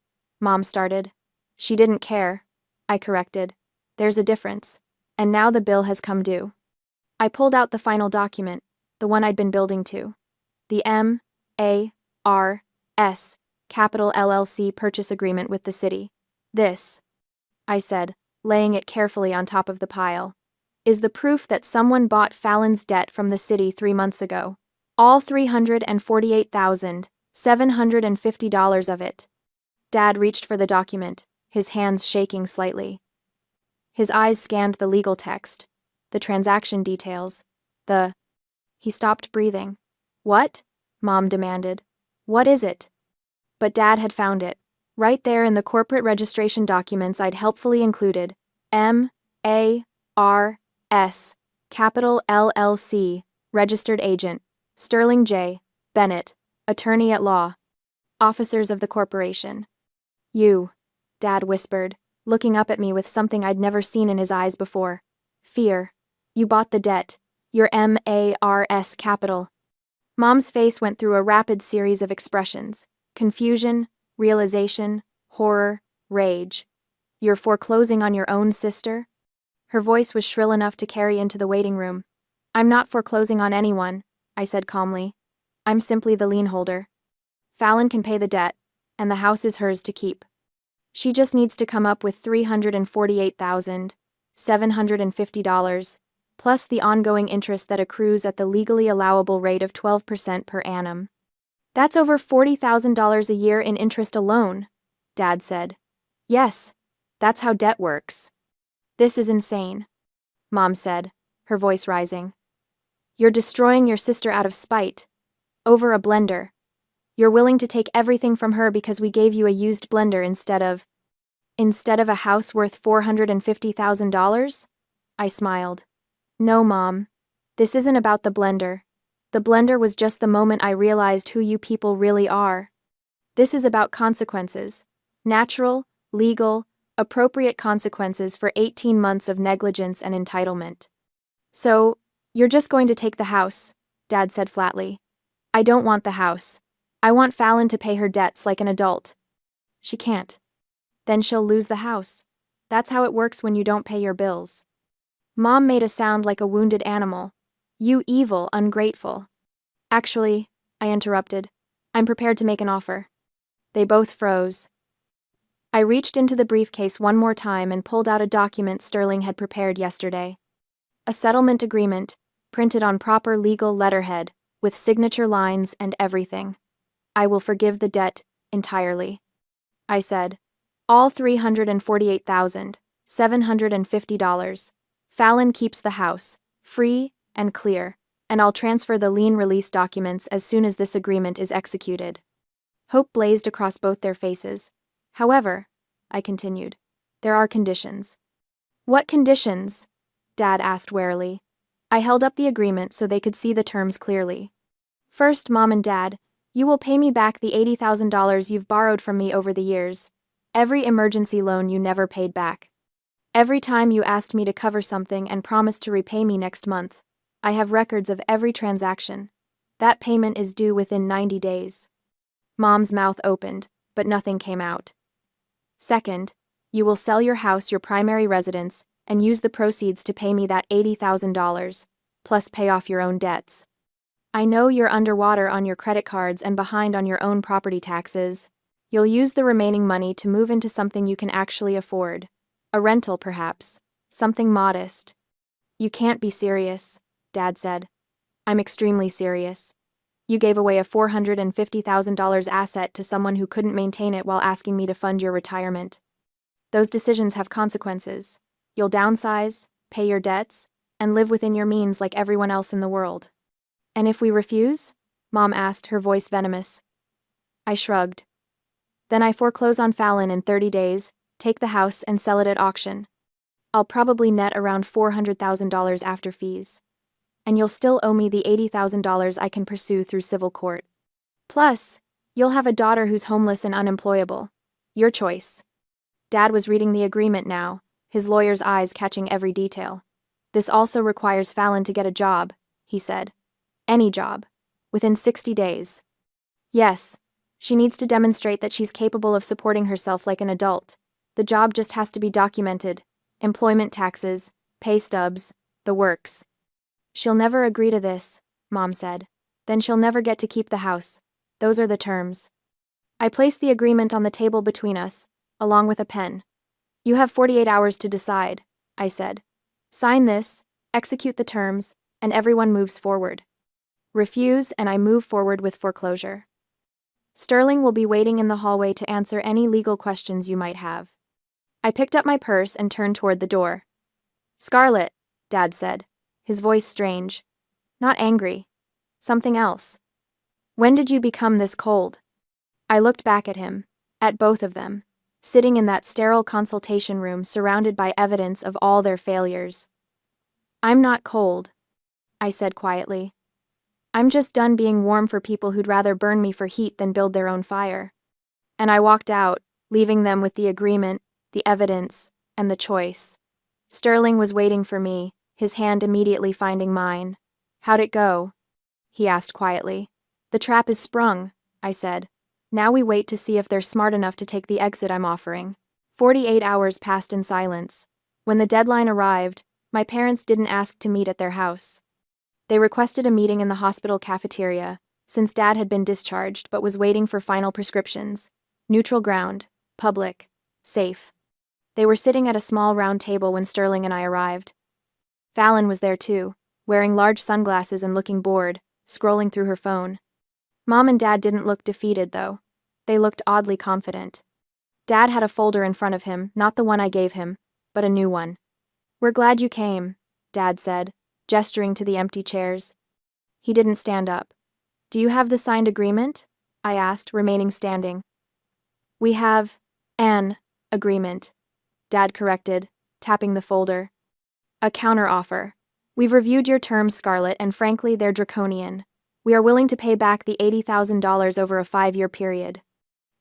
Mom started. She didn't care, I corrected. There's a difference. And now the bill has come due. I pulled out the final document, the one I'd been building to. The M.A.R.S. Capital LLC purchase agreement with the city. This, I said, laying it carefully on top of the pile, is the proof that someone bought Fallon's debt from the city 3 months ago. All $348,750 of it. Dad reached for the document, his hands shaking slightly. His eyes scanned the legal text, the transaction details, He stopped breathing. What? Mom demanded. What is it? But Dad had found it, right there in the corporate registration documents I'd helpfully included. M.A.R.S. Capital LLC, registered agent, Sterling J. Bennett, attorney at law. Officers of the corporation. You, Dad whispered, looking up at me with something I'd never seen in his eyes before. Fear. You bought the debt. Your MARS capital. Mom's face went through a rapid series of expressions: confusion, realization, horror, rage. You're foreclosing on your own sister? Her voice was shrill enough to carry into the waiting room. I'm not foreclosing on anyone, I said calmly. I'm simply the lien holder. Fallon can pay the debt, and the house is hers to keep. She just needs to come up with $348,750, plus the ongoing interest that accrues at the legally allowable rate of 12% per annum. That's over $40,000 a year in interest alone, Dad said. Yes, that's how debt works. This is insane, Mom said, her voice rising. You're destroying your sister out of spite. Over a blender. You're willing to take everything from her because we gave you a used blender instead of a house worth $450,000? I smiled. No, Mom. This isn't about the blender. The blender was just the moment I realized who you people really are. This is about consequences. Natural, legal, appropriate consequences for 18 months of negligence and entitlement. So, you're just going to take the house, Dad said flatly. I don't want the house. I want Fallon to pay her debts like an adult. She can't. Then she'll lose the house. That's how it works when you don't pay your bills. Mom made a sound like a wounded animal. You evil, ungrateful. Actually, I interrupted, I'm prepared to make an offer. They both froze. I reached into the briefcase one more time and pulled out a document Sterling had prepared yesterday. A settlement agreement, printed on proper legal letterhead, with signature lines and everything. I will forgive the debt entirely. I said. All $348,750. Fallon keeps the house, free and clear, and I'll transfer the lien release documents as soon as this agreement is executed. Hope blazed across both their faces. However, I continued, there are conditions. What conditions? Dad asked warily. I held up the agreement so they could see the terms clearly. First, Mom and Dad, you will pay me back the $80,000 you've borrowed from me over the years. Every emergency loan you never paid back. Every time you asked me to cover something and promised to repay me next month. I have records of every transaction. That payment is due within 90 days. Mom's mouth opened, but nothing came out. Second, you will sell your house, your primary residence, and use the proceeds to pay me that $80,000, plus pay off your own debts. I know you're underwater on your credit cards and behind on your own property taxes. You'll use the remaining money to move into something you can actually afford. A rental, perhaps. Something modest. You can't be serious, Dad said. I'm extremely serious. You gave away a $450,000 asset to someone who couldn't maintain it while asking me to fund your retirement. Those decisions have consequences. You'll downsize, pay your debts, and live within your means like everyone else in the world. And if we refuse? Mom asked, her voice venomous. I shrugged. Then I foreclose on Fallon in 30 days, take the house and sell it at auction. I'll probably net around $400,000 after fees. And you'll still owe me the $80,000 I can pursue through civil court. Plus, you'll have a daughter who's homeless and unemployable. Your choice. Dad was reading the agreement now, his lawyer's eyes catching every detail. This also requires Fallon to get a job, he said. Any job. Within 60 days. Yes, she needs to demonstrate that she's capable of supporting herself like an adult. The job just has to be documented. Employment taxes, pay stubs, the works. She'll never agree to this, Mom said. Then she'll never get to keep the house. Those are the terms. I placed the agreement on the table between us, along with a pen. You have 48 hours to decide, I said. Sign this, execute the terms, and everyone moves forward. Refuse and I move forward with foreclosure. Sterling will be waiting in the hallway to answer any legal questions you might have. I picked up my purse and turned toward the door. Scarlett, Dad said, his voice strange. Not angry. Something else. When did you become this cold? I looked back at him, at both of them, sitting in that sterile consultation room surrounded by evidence of all their failures. I'm not cold, I said quietly. I'm just done being warm for people who'd rather burn me for heat than build their own fire. And I walked out, leaving them with the agreement, the evidence, and the choice. Sterling was waiting for me, his hand immediately finding mine. How'd it go? He asked quietly. The trap is sprung, I said. Now we wait to see if they're smart enough to take the exit I'm offering. 48 hours passed in silence. When the deadline arrived, my parents didn't ask to meet at their house. They requested a meeting in the hospital cafeteria, since Dad had been discharged but was waiting for final prescriptions. Neutral ground, public, safe. They were sitting at a small round table when Sterling and I arrived. Fallon was there too, wearing large sunglasses and looking bored, scrolling through her phone. Mom and Dad didn't look defeated, though. They looked oddly confident. Dad had a folder in front of him, not the one I gave him, but a new one. We're glad you came, Dad said, gesturing to the empty chairs. He didn't stand up. Do you have the signed agreement? I asked, remaining standing. We have an agreement, Dad corrected, tapping the folder. A counteroffer. We've reviewed your terms, Scarlett, and frankly, they're draconian. We are willing to pay back the $80,000 over a 5-year period.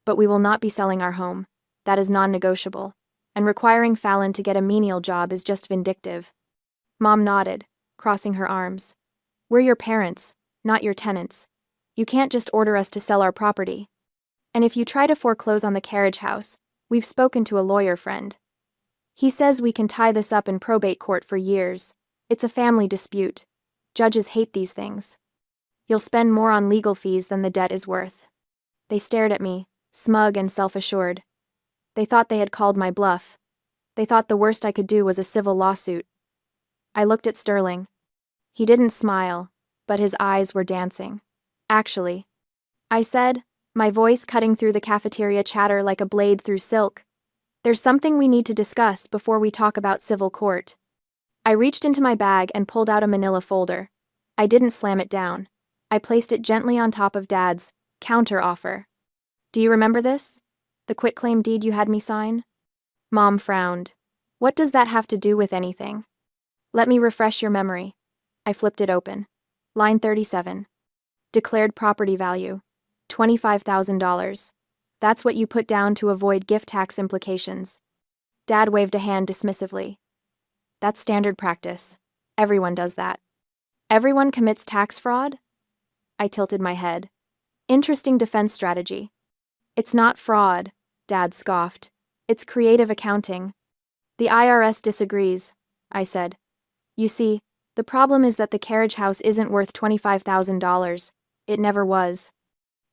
But we will not be selling our home. That is non-negotiable. And requiring Fallon to get a menial job is just vindictive. Mom nodded, crossing her arms. We're your parents, not your tenants. You can't just order us to sell our property. And if you try to foreclose on the carriage house, we've spoken to a lawyer friend. He says we can tie this up in probate court for years. It's a family dispute. Judges hate these things. You'll spend more on legal fees than the debt is worth. They stared at me, smug and self-assured. They thought they had called my bluff. They thought the worst I could do was a civil lawsuit. I looked at Sterling. He didn't smile, but his eyes were dancing. Actually, I said, my voice cutting through the cafeteria chatter like a blade through silk. There's something we need to discuss before we talk about civil court. I reached into my bag and pulled out a manila folder. I didn't slam it down. I placed it gently on top of Dad's counter-offer. Do you remember this? The quitclaim deed you had me sign? Mom frowned. What does that have to do with anything? Let me refresh your memory. I flipped it open. Line 37. Declared property value. $25,000. That's what you put down to avoid gift tax implications. Dad waved a hand dismissively. That's standard practice. Everyone does that. Everyone commits tax fraud? I tilted my head. Interesting defense strategy. It's not fraud, Dad scoffed. It's creative accounting. The IRS disagrees, I said. You see, the problem is that the carriage house isn't worth $25,000. It never was.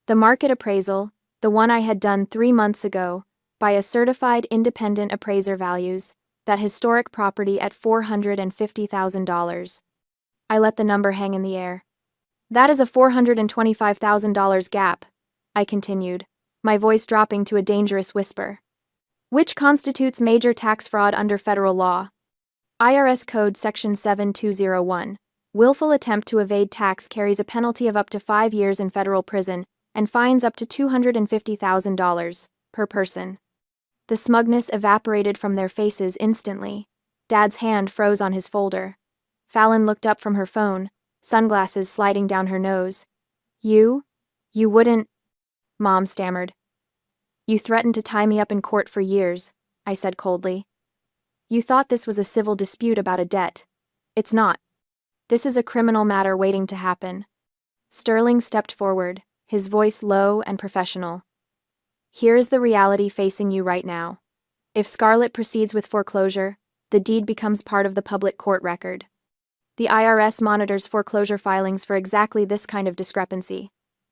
The market appraisal, the one I had done 3 months ago, by a certified independent appraiser values that historic property at $450,000. I let the number hang in the air. That is a $425,000 gap, I continued, my voice dropping to a dangerous whisper. Which constitutes major tax fraud under federal law. IRS Code Section 7201. Willful attempt to evade tax carries a penalty of up to 5 years in federal prison and fines up to $250,000 per person. The smugness evaporated from their faces instantly. Dad's hand froze on his folder. Fallon looked up from her phone, sunglasses sliding down her nose. You wouldn't... Mom stammered. You threatened to tie me up in court for years, I said coldly. You thought this was a civil dispute about a debt. It's not. This is a criminal matter waiting to happen. Sterling stepped forward, his voice low and professional. Here is the reality facing you right now. If Scarlett proceeds with foreclosure, the deed becomes part of the public court record. The IRS monitors foreclosure filings for exactly this kind of discrepancy.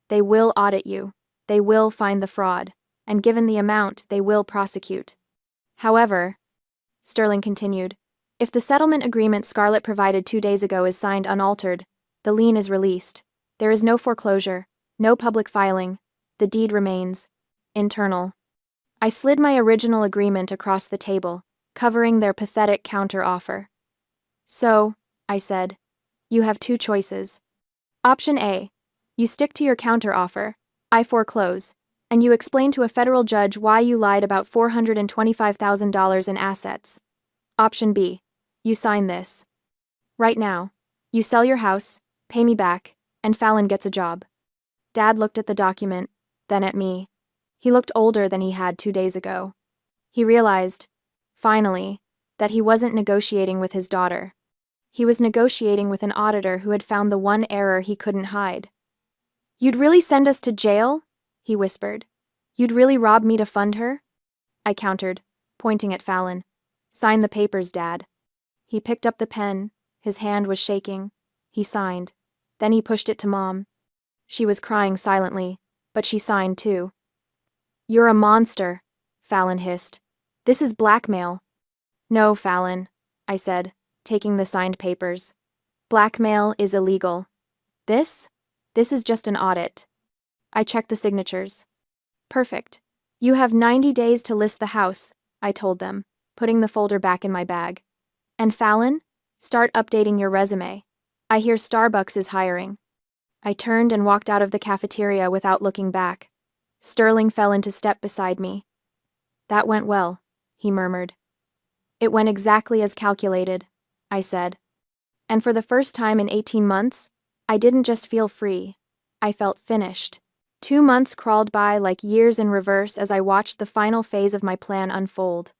They will audit you. They will find the fraud. And given the amount, they will prosecute. However, Sterling continued, if the settlement agreement Scarlett provided 2 days ago is signed unaltered, the lien is released. There is no foreclosure, no public filing. The deed remains internal. I slid my original agreement across the table, covering their pathetic counter-offer. So, I said, you have 2 choices. Option A, you stick to your counter-offer, I foreclose, and you explain to a federal judge why you lied about $425,000 in assets. Option B, you sign this. Right now. You sell your house, pay me back, and Fallon gets a job. Dad looked at the document, then at me. He looked older than he had 2 days ago. He realized, finally, that he wasn't negotiating with his daughter. He was negotiating with an auditor who had found the one error he couldn't hide. "You'd really send us to jail?" he whispered. "You'd really rob me to fund her?" I countered, pointing at Fallon. "Sign the papers, Dad." He picked up the pen. His hand was shaking. He signed. Then he pushed it to Mom. She was crying silently, but she signed too. "You're a monster," Fallon hissed. "This is blackmail." "No, Fallon," I said, taking the signed papers. "Blackmail is illegal. This is just an audit." I checked the signatures. "Perfect. You have 90 days to list the house," I told them, putting the folder back in my bag. "And Fallon, start updating your resume. I hear Starbucks is hiring." I turned and walked out of the cafeteria without looking back. Sterling fell into step beside me. "That went well," he murmured. "It went exactly as calculated," I said. And for the first time in 18 months, I didn't just feel free. I felt finished. 2 months crawled by like years in reverse as I watched the final phase of my plan unfold.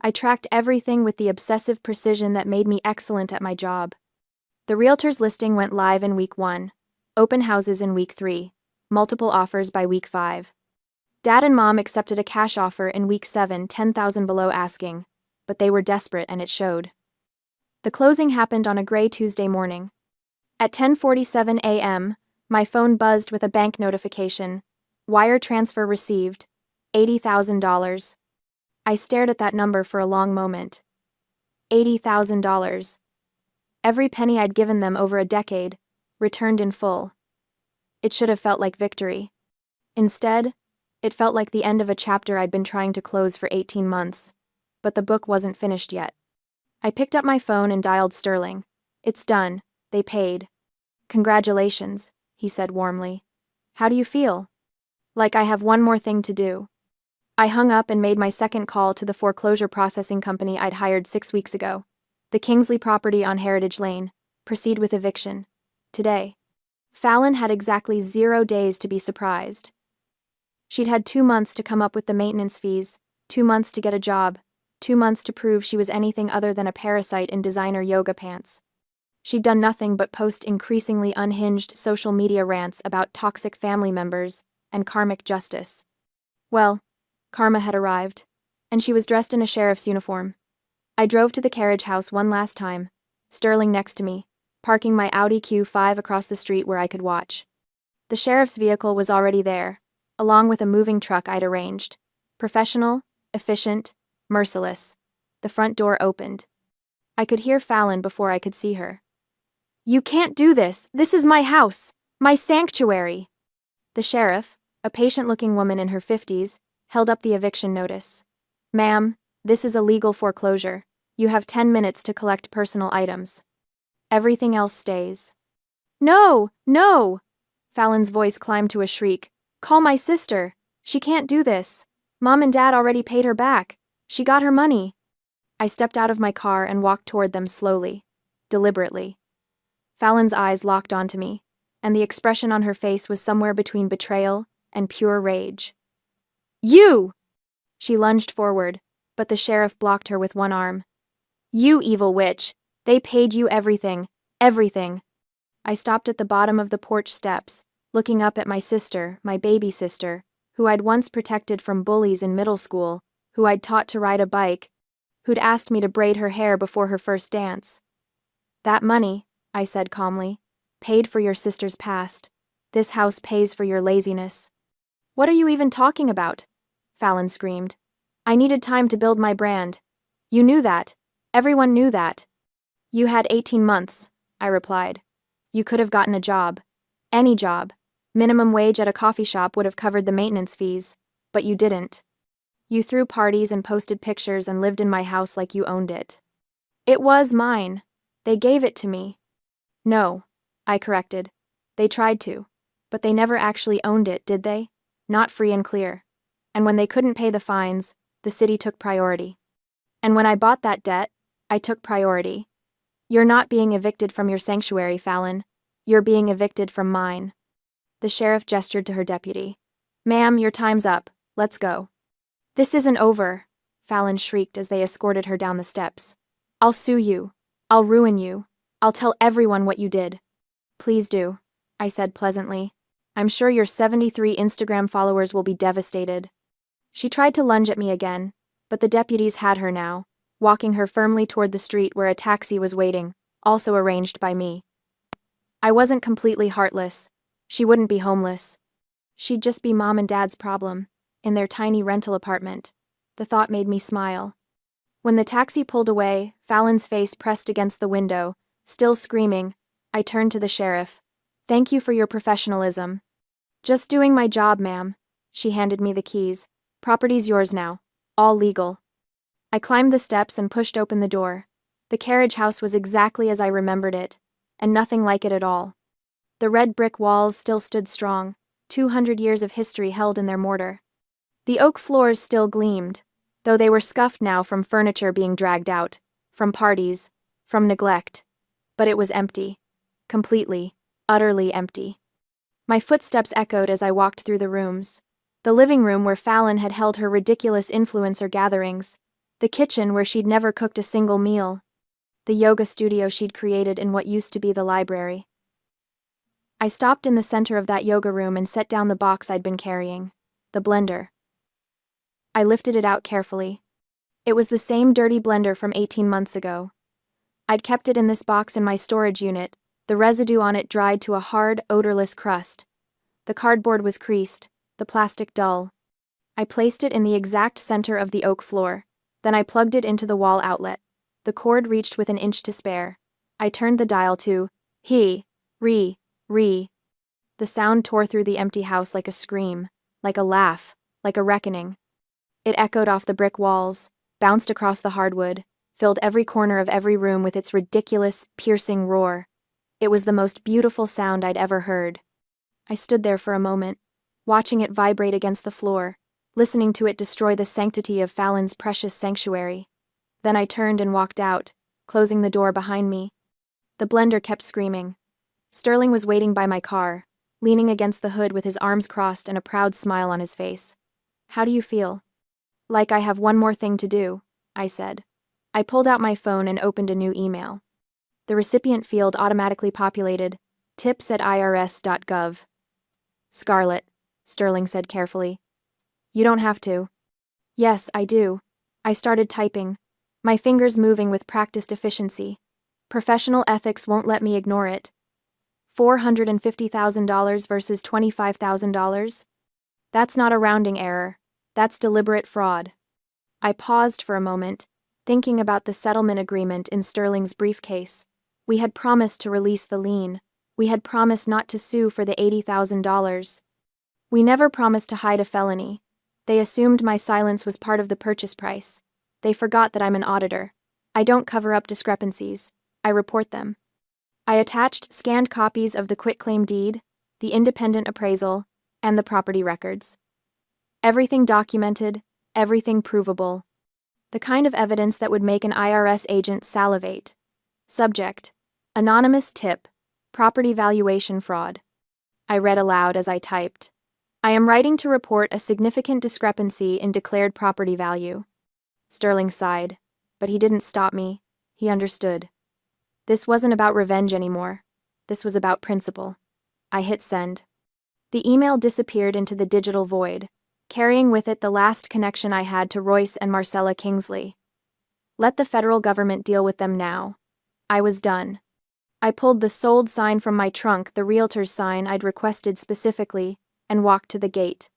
I tracked everything with the obsessive precision that made me excellent at my job. The Realtors listing went live in week 1, open houses in week 3, multiple offers by week 5. Dad and Mom accepted a cash offer in week 7, 10,000 below asking, but they were desperate and it showed. The closing happened on a gray Tuesday morning. At 10:47 a.m., my phone buzzed with a bank notification. Wire transfer received. $80,000. I stared at that number for a long moment. $80,000. Every penny I'd given them over a decade, returned in full. It should have felt like victory. Instead, it felt like the end of a chapter I'd been trying to close for 18 months. But the book wasn't finished yet. I picked up my phone and dialed Sterling. "It's done. They paid." "Congratulations," he said warmly. "How do you feel?" "Like I have one more thing to do." I hung up and made my second call to the foreclosure processing company I'd hired 6 weeks ago. The Kingsley property on Heritage Lane. Proceed with eviction. Today. Fallon had exactly 0 days to be surprised. She'd had 2 months to come up with the maintenance fees, 2 months to get a job, 2 months to prove she was anything other than a parasite in designer yoga pants. She'd done nothing but post increasingly unhinged social media rants about toxic family members and karmic justice. Well, karma had arrived, and she was dressed in a sheriff's uniform. I drove to the carriage house one last time, Sterling next to me, parking my Audi Q5 across the street where I could watch. The sheriff's vehicle was already there, along with a moving truck I'd arranged. Professional, efficient, merciless. The front door opened. I could hear Fallon before I could see her. "You can't do this. This is my house. My sanctuary." The sheriff, a patient-looking woman in her 50s, held up the eviction notice. "Ma'am, this is a legal foreclosure. You have 10 minutes to collect personal items. Everything else stays." "No, no!" Fallon's voice climbed to a shriek. "Call my sister. She can't do this. Mom and Dad already paid her back. She got her money." I stepped out of my car and walked toward them slowly, deliberately. Fallon's eyes locked onto me, and the expression on her face was somewhere between betrayal and pure rage. "You!" She lunged forward, but the sheriff blocked her with one arm. "You evil witch! They paid you everything, everything." I stopped at the bottom of the porch steps, looking up at my sister, my baby sister, who I'd once protected from bullies in middle school, who I'd taught to ride a bike, who'd asked me to braid her hair before her first dance. "That money," I said calmly, "paid for your sister's past. This house pays for your laziness." "What are you even talking about?" Fallon screamed. "I needed time to build my brand. You knew that. Everyone knew that." "You had 18 months, I replied. "You could have gotten a job. Any job. Minimum wage at a coffee shop would have covered the maintenance fees, but you didn't. You threw parties and posted pictures and lived in my house like you owned it." "It was mine. They gave it to me." "No," I corrected. "They tried to. But they never actually owned it, did they? Not free and clear. And when they couldn't pay the fines, the city took priority. And when I bought that debt, I took priority. You're not being evicted from your sanctuary, Fallon. You're being evicted from mine. The sheriff gestured to her deputy. Ma'am, your time's up. Let's go. This isn't over, Fallon shrieked as they escorted her down the steps. I'll sue you. I'll ruin you. I'll tell everyone what you did. Please do, I said pleasantly. I'm sure your 73 Instagram followers will be devastated. She tried to lunge at me again, but the deputies had her now, walking her firmly toward the street where a taxi was waiting, also arranged by me. I wasn't completely heartless. She wouldn't be homeless. She'd just be Mom and Dad's problem, in their tiny rental apartment. The thought made me smile. When the taxi pulled away, Fallon's face pressed against the window, still screaming, I turned to the sheriff. Thank you for your professionalism. Just doing my job, ma'am. She handed me the keys. Property's yours now. All legal. I climbed the steps and pushed open the door. The carriage house was exactly as I remembered it, and nothing like it at all. The red brick walls still stood strong, 200 years of history held in their mortar. The oak floors still gleamed, though they were scuffed now from furniture being dragged out, from parties, from neglect. But it was empty. Completely, utterly empty. My footsteps echoed as I walked through the rooms. The living room where Fallon had held her ridiculous influencer gatherings. The kitchen where she'd never cooked a single meal. The yoga studio she'd created in what used to be the library. I stopped in the center of that yoga room and set down the box I'd been carrying. The blender. I lifted it out carefully. It was the same dirty blender from 18 months ago. I'd kept it in this box in my storage unit, the residue on it dried to a hard, odorless crust. The cardboard was creased, the plastic dull. I placed it in the exact center of the oak floor. Then I plugged it into the wall outlet. The cord reached with an inch to spare. I turned the dial to re. The sound tore through the empty house like a scream, like a laugh, like a reckoning. It echoed off the brick walls, bounced across the hardwood, filled every corner of every room with its ridiculous, piercing roar. It was the most beautiful sound I'd ever heard. I stood there for a moment, watching it vibrate against the floor, listening to it destroy the sanctity of Fallon's precious sanctuary. Then I turned and walked out, closing the door behind me. The blender kept screaming. Sterling was waiting by my car, leaning against the hood with his arms crossed and a proud smile on his face. How do you feel? Like I have one more thing to do, I said. I pulled out my phone and opened a new email. The recipient field automatically populated, tips@irs.gov. Scarlett, Sterling said carefully. You don't have to. Yes, I do. I started typing, my fingers moving with practiced efficiency. Professional ethics won't let me ignore it. $450,000 versus $25,000? That's not a rounding error. That's deliberate fraud. I paused for a moment, thinking about the settlement agreement in Sterling's briefcase. We had promised to release the lien. We had promised not to sue for the $80,000. We never promised to hide a felony. They assumed my silence was part of the purchase price. They forgot that I'm an auditor. I don't cover up discrepancies. I report them. I attached scanned copies of the quitclaim deed, the independent appraisal, and the property records. Everything documented, everything provable. The kind of evidence that would make an IRS agent salivate. Subject: anonymous tip, property valuation fraud. I read aloud as I typed. I am writing to report a significant discrepancy in declared property value. Sterling sighed, but he didn't stop me. He understood. This wasn't about revenge anymore. This was about principle. I hit send. The email disappeared into the digital void, carrying with it the last connection I had to Royce and Marcella Kingsley. Let the federal government deal with them now. I was done. I pulled the sold sign from my trunk, the realtor's sign I'd requested specifically, and walked to the gate.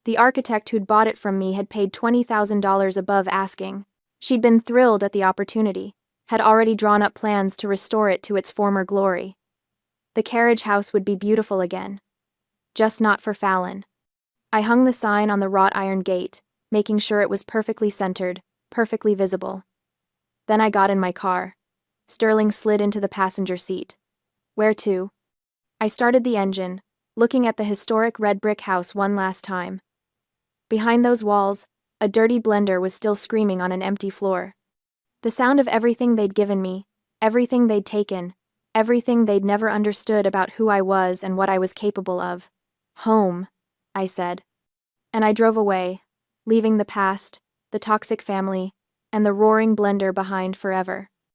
The architect who'd bought it from me had paid $20,000 above asking. She'd been thrilled at the opportunity, had already drawn up plans to restore it to its former glory. The carriage house would be beautiful again. Just not for Fallon. I hung the sign on the wrought iron gate, making sure it was perfectly centered, perfectly visible. Then I got in my car. Sterling slid into the passenger seat. Where to? I started the engine, looking at the historic red brick house one last time. Behind those walls, a dirty blender was still screaming on an empty floor. The sound of everything they'd given me, Everything they'd taken, everything they'd never understood about who I was and what I was capable of. Home, I said. And I drove away, leaving the past, the toxic family, and the roaring blender behind forever.